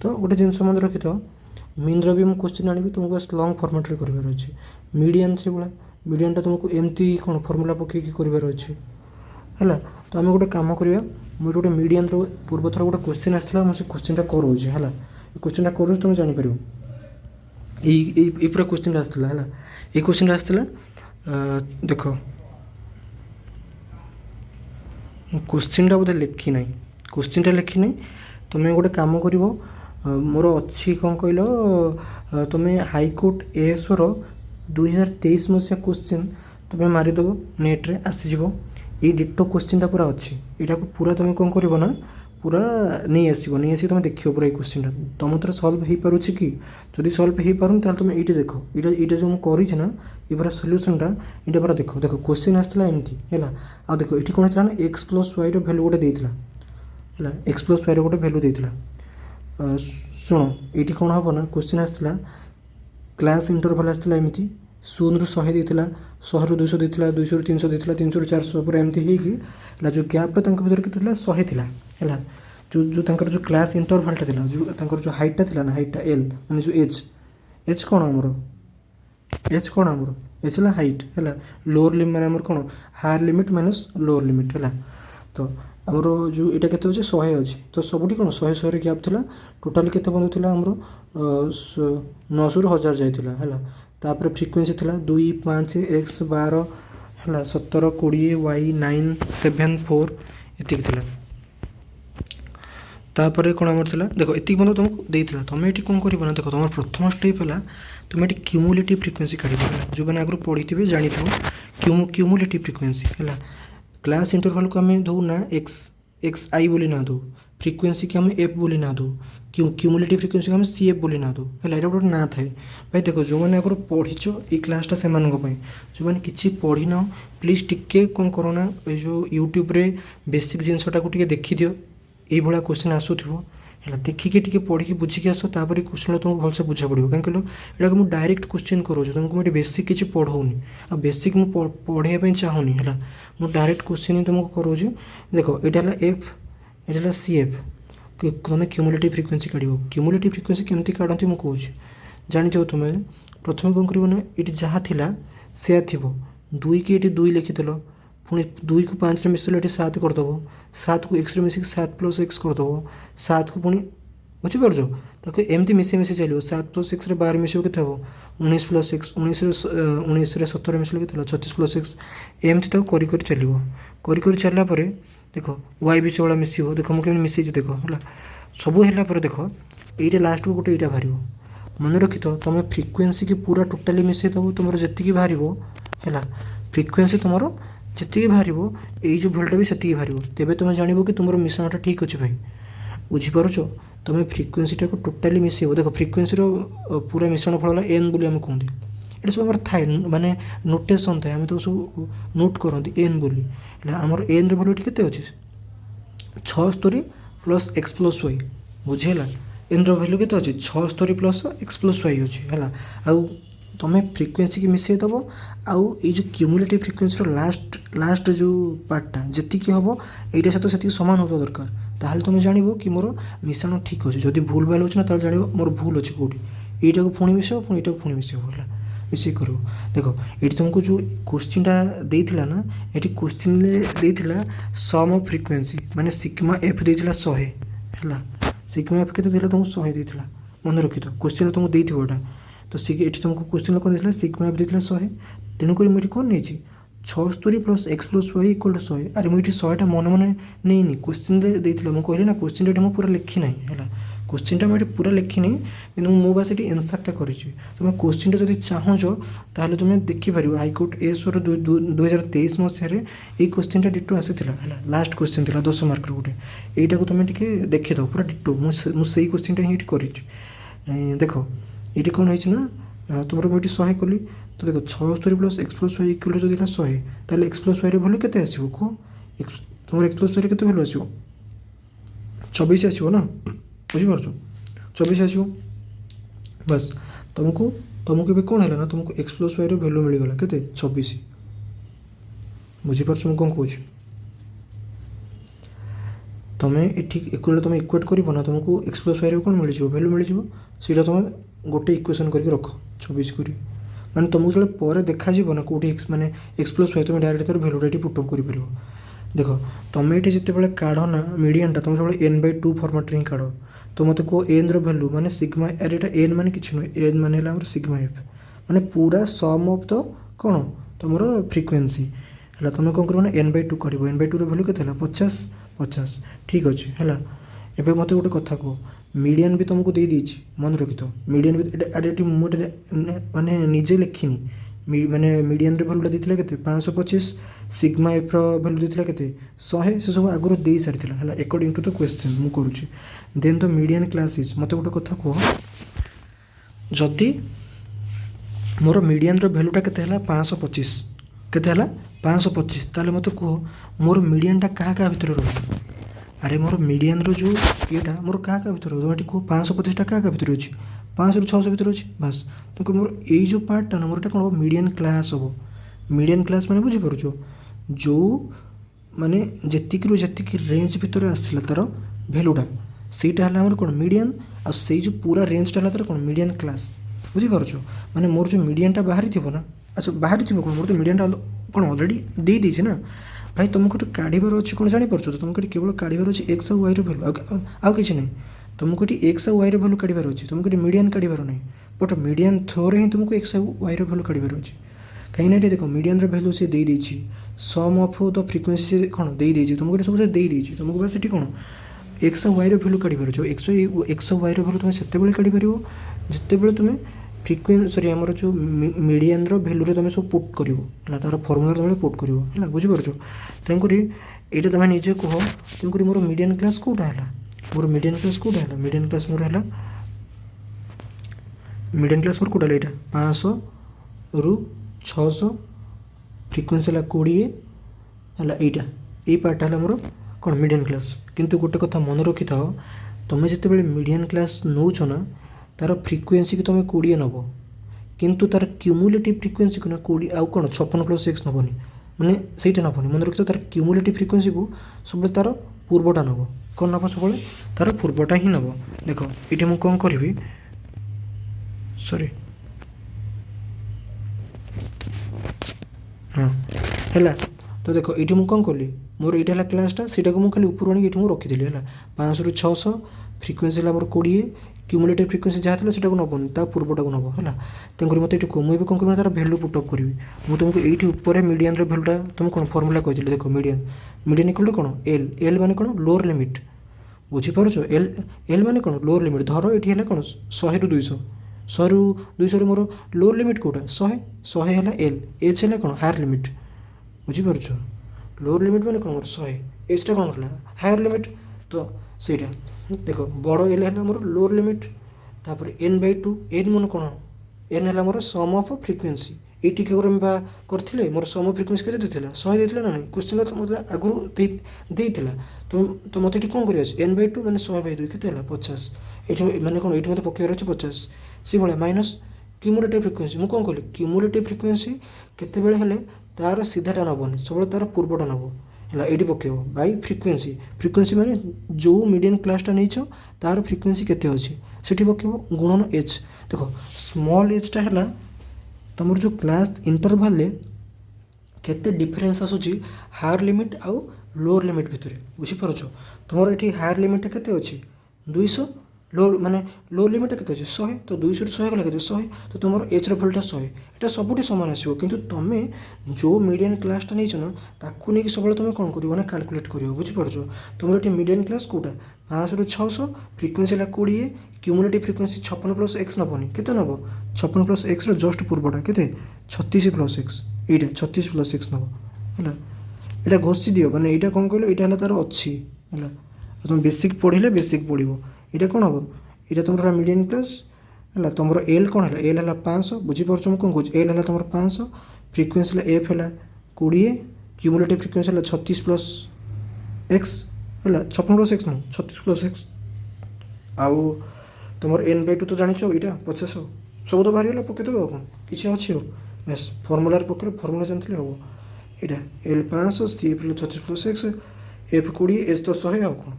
ତ ଗୋଟେ ଜିନିଷ ମନେ ରଖିଥାଅ ମିନ୍ର ବି ମୁଁ କ୍ୱେଶ୍ଚିନ୍ ଆଣିବି ତୁମକୁ ବାସ୍ ଲଙ୍ଗ୍ ଫର୍ମାଟ୍ରେ କରିବାର ଅଛି ମିଡ଼ିଆନ୍ ସେଭଳିଆ ମିଡ଼ିଆନ୍ଟା ତୁମକୁ ଏମିତି କ'ଣ ଫର୍ମୁଲା ପକାଇକି କରିବାର ଅଛି ହେଲା। ତ ଆମେ ଗୋଟେ କାମ କରିବା ମୁଁ ଗୋଟେ ମିଡ଼ିଆନ୍ର ପୂର୍ବଥର ଗୋଟେ କ୍ୱେଶ୍ଚିନ୍ ଆସିଥିଲା ମୁଁ ସେ କ୍ୱେଶ୍ଚିନ୍ଟା କରଉଛି ହେଲା ଏ କ୍ୱେଶ୍ଚିନ୍ଟା କରୁଛି ତୁମେ ଜାଣିପାରିବ ଏଇ ପୁରା କ୍ୱେଶ୍ଚିନ୍ଟା ଆସିଥିଲା ହେଲା ଏଇ କ୍ୱେଶ୍ଚିନ୍ଟା ଆସିଥିଲା ଦେଖ ମୁଁ କ୍ୱେଶ୍ଚିନ୍ଟା ବୋଧେ ଲେଖି ନାହିଁ क्वेश्चनटा लिखी नहीं तुम्हें गोटे कम कर मोर अच्छी कौन कहल तुम्हें हाईकोर्ट एएसओर 2023 मसीहा क्वेश्चन तुम्हें मारिदेव नेट्रे आसीज ये डिटो क्वेश्चनटा पूरा अच्छी यहाँ को पूरा तुम्हें कौन कर ना पूरा नहीं आसी तुम देख पूरा ये क्वेश्चनटा तुम तरह सल्व हो पारे कि जदि सल्व हो पार तुम ये देख ये जो मुझे ना ये पूरा सल्यूशनटा ये पूरा देख देख क्वेश्चन आसाला एमती है आ देख ये कौन होता ना एक्स प्लस वाई भैल्यू गोटे देता है एक्स प्लस वाई गोटे भैल्यू देता शुण ये कौन हम ना क्वेश्चन आसाला क्लास इंटरवल आसाला एमती 0 ରୁ 100 देता 100 ରୁ 200 देता 200 ରୁ 300 देता 300 ରୁ 400 पूरा एमती है जो गैपटा भर के 100 था है जो जो जो क्लास इंटरवलटा था जो जो हाइटा था ना हाइटा एल माने जो एच एच कौन आमर एच कौन आमर एच है हाइट है लोअर लिमिट माने आमर कौन higher limit minus lower limit है तो आमर जो यहाँ के 100 अच्छी तो सबुठी कौन 100 गैप था टोटाली के बंधु था आमर 900 ରୁ 1000 जाइला है तापर फ्रिक्वेंसी था 2 5 x 12 है 17 20 y 9 7 4 ये थी तापर कौन आमर था देख ये बंद तुमको देता तुम ये कौन कर देख तुम प्रथम स्टेप है तुम ये क्यूमुलेटिव फ्रिक्वेंसी काढ़ जो मैंने आगु पढ़ी थे जानी क्यूमुलेटिव फ्रिक्वेंसी है क्लास इंटरवल को आम दो ना एक्स आई बोली ना दो फ्रिक्वेंसी की आम एफ बोली ना दो क्यूमुलेटिव फ्रिक्वेंसी को आम सी एफ बोली ना दो है ये गोटे ना थाए भाई देख जो मैंने आगर पढ़ीच ये क्लासटा से जो मैंने किसी पढ़ी ना प्लीज टिके कौन करोना जो यूट्यूब रे बेसिक जिनसटा को देखी दियो ये भाया क्वेश्चन आसूथो है देखिए टी पढ़ी बुझिकी आस तापर क्वेश्चन तुमको भलसे बुझा पड़ो कहीं कहलो यहाँ मुझे डायरेक्ट क्वेश्चन करोज तुमको मुझे बेसिक किसी पढ़ाऊनी आ बेसिक मुझे पढ़ाई चाहूनी है मुझे डायरेक्ट क्वेश्चन ही तुमको करोज देख यहाँ एफ यहाँ सी एफ तुम क्यूमुलेटिव फ्रिक्वेंसी काढ़ क्यूमुलेटिव फ्रिक्वेंसी केमती काढ़ती मुझे कहूँ जानी तुम्हें प्रथम कौन कर ये जहाँ थी से थी 2 की ये 2 लिखिदेल पुणी 2 को 5 रे मिसेल ये 7 करदेव 7 को x रे मिसिक 7 + x करदेव 7 को पुणी बुझीपार ताको एमती मिसे मिसे चलो 7 + x रे 12 मिस के 19 + x 19 रे 17 मिसल के 36 + x एमती तो कर चलो कर चलला देख y भी से भाया मिसो देख मुझे मिसई देख है सबू है देख ये लास्ट को गोटे यहाँ बाहर मन रखी तो तुम फ्रिक्वेंसी की पूरा टोटाली मिसई दब तुम जी बाहर है फ्रिक्वेंसी तुम जी बाहर ये जो भूलटा भी से बाहर तेज तुम जान कि तुम मिश्रणटा ठीक अच्छे भाई बुझीपार तुम फ्रिक्वेंसीटा को टोटाली मिसईब देख फ्रिक्वेंसी पूरा मिश्रण फल एन बोली आम कहते ये सब थाए माने नोटेसन थाए आम तो सब नोट करती एन बोली आमर एन रैल्यू के अच्छे 76 + x + y बुझेगा एन रैल्यू के अच्छे 76 + x + y अच्छी है आउ तुम फ्रिक्वेंसी की मिसई दब आउ ये जो क्यूमुलेटिव फ्रिक्वेंसी लास्ट जो पार्टा जी हम ये सहित से सामान होता दरकार ताहले तुम जान कि मोर मिश्रण ठीक अच्छे जब भूल भाल हो जान मोर भूल अच्छे कौटी यटा को पुणी मिस पुणी यहाँ पुणी मिसब है मिसई कर देख ये तुमको जो क्वेश्चनटा देता ना ये क्वेश्चन देता सम ऑफ फ्रिक्वेंसी माने सिग्मा एफ देता 100 है सिग्मा एफ के तुमको 100 देता मन रखी तो क्वेश्चन तुमको देटा तो ये तुमको क्वेश्चन कौन देता सिग्मा एफ देता 100 तेणुक मुझे कौन नहीं 76 + x + y = 100 अरे मुझे 100टा मन मन नहीं क्वेश्चन देता मुझे कहली ना क्वेश्चन मुझे पूरा लिखी ना है क्वेश्चन मुझे पूरा लिखिनी कि मु बास ये एनसरटा कर तुम क्वेश्चन जब चाहूच ताहले तुम देखिपर हाइकोर्ट एस 2023 मसीह ये क्वेश्चन डिटो आसी लास्ट क्वेश्चन था 10 मार्क गोटे यहीटा तुम देखीद पूरा डिटो मुझे क्वेश्चन ही कर देख ये कौन है तुम मुझे 100 कली तो देख 76 plus x plus y equal जो 100 ताहले एक्स प्लस वाई भैल्यू केते आसीबो कह तुम एक्स प्लस वाई केते भैल्यू आसीबो 24 आसीबो ना बुझीपार 24 आसीबो बस तुमको तुमको कौन है ना तुमको एक्स प्लस वाई भैल्यू मिलगला केते 24 बुझीपार कौन कौच तुम्हें ये इक्वल तुम इक्वेट कर तुमको एक्स प्लस वाई कौन मिल भैल्यू मिल सीटा तुम गोटे इक्वेशन करके रख 24 कर मैंने तुमको जो पर देखा ना कौटी माने एक्स प्लस वाई तुम डायरेक्ट तार भैल्यूटा ये पुटअप कर देख तुम ये जिते काढ़ ना मीडियनटा तुम सब n/2 फर्माट ही काढ़ तो मत कह एन रैल्यू माने सिग्मा अरे ये एन माने किसी नुहे एन माने सिग्मा एफ माने पूरा सम ऑफ द कौन तुम फ्रिक्वेन्सी है तुम कौन कर n/2 काढ़ n/2 भैल्यू के 50 ठीक अच्छे है एवं मत गोटे कथा कह मीडियन भी तुमको दे दीची मन रखी तो मीडियन भी अरे मुझे माने निजे लिखिनी माने मीडियन भैल्यूटा देते के 525 सिग्मा एफ भैल्यू देते के 100 से सब आगुरी दे सारी है अकॉर्डिंग टू द क्वेश्चन मु करुँची then the median class is मत गोटे कथा कह जदि मोर मीडियन भैल्यूटा के 525 के 525 ताले मत कह मोर मीडियनटा क्या भितर रही अरे मोर मीडियन रो जो येटा मोर क्या भितर तुम ये कह 525टा क्या भितर अच्छी 500 ରୁ 600 भितर अच्छी बास तुमको मोर यही जो पार्टा ना मोर कौन हम मीडियन क्लास हम मीडियन क्लास मैंने बुझीपार जो माने जी रेंज भितर आसला तार भैल्यूटा सहीटा है कौन मीडियन आ से जो पूरा रेंजटा है तार कौन मीडियन क्लास बुझीपार माने मोर जो मीडियनटा बाहरी थी ना अच्छा बाहरी थी कौन मोर तो मीडियनटा कौन अलरेडी दे देछे ना भाई तुमको काढ़ार अच्छे कौन जापर तुमको केवल काढ़ार अच्छे एक्स और वाई भैल्यू आउ कि नहीं तुमको एक्स और वाई भैल्यू काढ़ार अच्छे तुमको मीडियन काढ़ार नहीं बट मीडियन थ्रो ही तुमको एक्स और वाई भैल्यू काढ़ार अच्छे कहीं देख मीडियन भैल्यू से दे देछि सम ऑफ द फ्रिक्वेंसी से कौन दे देछि तुमको सब दे देछि तुमको बस ये कौन एक्स और वाई भैल्यू काढ़ार अच्छे एक्स और वाई भैल्यू तुम से काढ़ी जिते तुम फ्रिक्वेंसी सॉरी आमर जो मीडियन भैल्यू तुम सब पुट कर तार फर्मुला तुम पुट कर बुझीपार तेणुक ये तुम निजे कह तेणुक मोर मीडियन क्लास कौटा है मोर मीडियन क्लास कौटा है मीडियन क्लास मोर है मीडियन क्लास मोर कौटा है यहाँ 500 ରୁ 600 फ्रिक्वेंसी है 20 है यहाँ यही पार्टा है मोर कौन मीडियन क्लास किंतु गोटे कथा मन रखी था तुम्हें जिते मीडियन क्लास नौ ना तार फ्रिक्वेंसी की तुम 20 नब किंतु तार क्यूमुलेटिव फ्रिक्वेंसी को ना 20 आउ कौन 56 + x नबनी माने सहीटा नबनी मन रखी तार क्यूमुलेटिव फ्रिक्वेंसी को सब तार पूर्वटा नब कौन नब सब तार पूर्वटा ही नब देख ये मुझे कौन करी सॉरी हाँ है तो देख ये मुझे कौन कली मोर ये है क्लासटा सीटा को मुझे ऊपर आनी ये रखीदी है 500 ରୁ 600 फ्रिक्वेंसी है मोर 20 क्यूमुलेटिव फ्रिक्वेंसी जहाँ था सीटा को नबनी ता पूर्वटा को नब है तेणुक मत ये कह मुझे कौन कर तार भैल्यू पुटअप करी मुझे तुमको ये ऊपर मीडियन भैल्यूटा तुम कौन फर्मुला कही देख मीडियन मीडियन इक्वल कौन एल एल माने कौन लोअर लिमिट बुझीपार एल एल माने कौन लोअर लिमिट धर ये है कौन 100 ରୁ 200 100 ରୁ 200 मोर लोअर लिमिट कौटा 100 है एल एच है कौन हायर लिमिट बुझीपार लोअर लिमिट माने कौन मोर 100 एचटा कौन है हायर लिमिट तो सहीटा देख बड़ एल है मोर लोअर लिमिट तापर n/2 एन मन कौन एन है मोर सम ऑफ फ्रिक्वेंसी ये करते मोर सम फ्रिक्वेंसी के 100 देते ना नहीं क्वेश्चन मतलब आगुरी देता तो मत ये कौन कर n/2 मैंने 100/2 के 50 ये मैंने कौन ये मतलब पकेबार अच्छे 50 से भाया माइनस क्यूमुलेटिव फ्रिक्वेंसी मुझे कौन कली क्यूमुलेटिव फ्रिक्वेंसी केते हेले तार सीधाटा नबनी सब तार पूर्वटा नब है ये पकेब बाई फ्रिक्वेंसी फ्रिक्वेंसी माने जो मीडियन क्लासटा नहीं तार फ्रिक्वेंसी केते अच्छे से पकेब गुणन एच देख स्मॉल एचटा है तुम जो क्लास इंटरवल केते डिफरेंस आसूची हायर लिमिट आउ लोअर लिमिट भितर बुझीपार तुम ये हायर लिमिट केते अच्छे 200 लो माने लो लिमिट केते अछि 100 तो 200 ରୁ 100 गला केते 100 तो तुमर एच ର भ्यालुटा 100 एटा सबुठी समान आसीबो किंतु तमे जो मीडियन क्लासटा नै छन ताकू नै कि सबले तमे कोन करिवो ना कैलकुलेट करिवो बुझि परछो तुमर एटी मीडियन क्लास कोटा 500 ରୁ 600 फ्रीक्वेंसी ला 20 क्यूमुलेटिव फ्रीक्वेंसी 56 प्लस x नबनी केते नबो 56 प्लस x ର जस्ट पूर्वटा केते 36 प्लस x एटा 36 प्लस x नबो हला एटा घोषि दियो माने एटा कोन कहलो एटा हला तार अछि हला तुम बेसिक पढिले बेसिक पढिबो एटा कोन हबो एटा तुमरा मीडियन क्लास हला तुमरो एल कोन हला एल हला 500 बुझि परछो म कोन कहू एल हला तुमरो 500 फ्रीक्वेंसी ला एफ हला 20 क्यूमुलेटिव फ्रीक्वेंसी हला 36 प्लस x हला 56 प्लस x न 36 प्लस x आउ तुमर n/2 तो जानिछो एटा 50 सब तो बाहरी हला पके देबो कोन किछ अछि हो बस फार्मूला रे पके फार्मूला जानथिले हबो एटा l 500 c plus 36 plus x f 20 s तो 100 आ कोन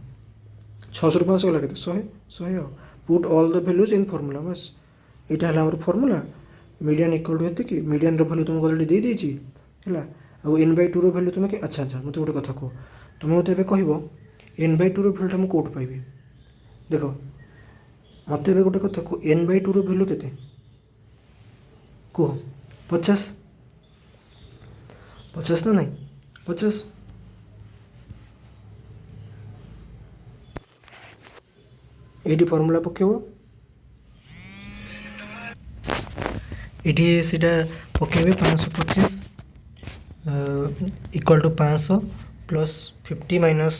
600 ରୁ 500 गला केते 100 आ put all the values in formula बस एटा हला हमर फार्मूला मीडियन इक्वल टू हेते कि मीडियन रो वैल्यू तुमको ऑलरेडी दे देछि हला आ n/2 रो वैल्यू तुमे कि अच्छा अच्छा मते गोटे कथा को तुमे मते एबे कहिबो n/2 रो वैल्यू हम कोड पाइबे देखो मते एबे गोटे कथा को n/2 रो वैल्यू केते को 50 50 ना नहीं 50 एटी फॉर्मूला पकेबो एटी सीधा पकेबे 525 इक्वल टू 500 प्लस 50 माइनस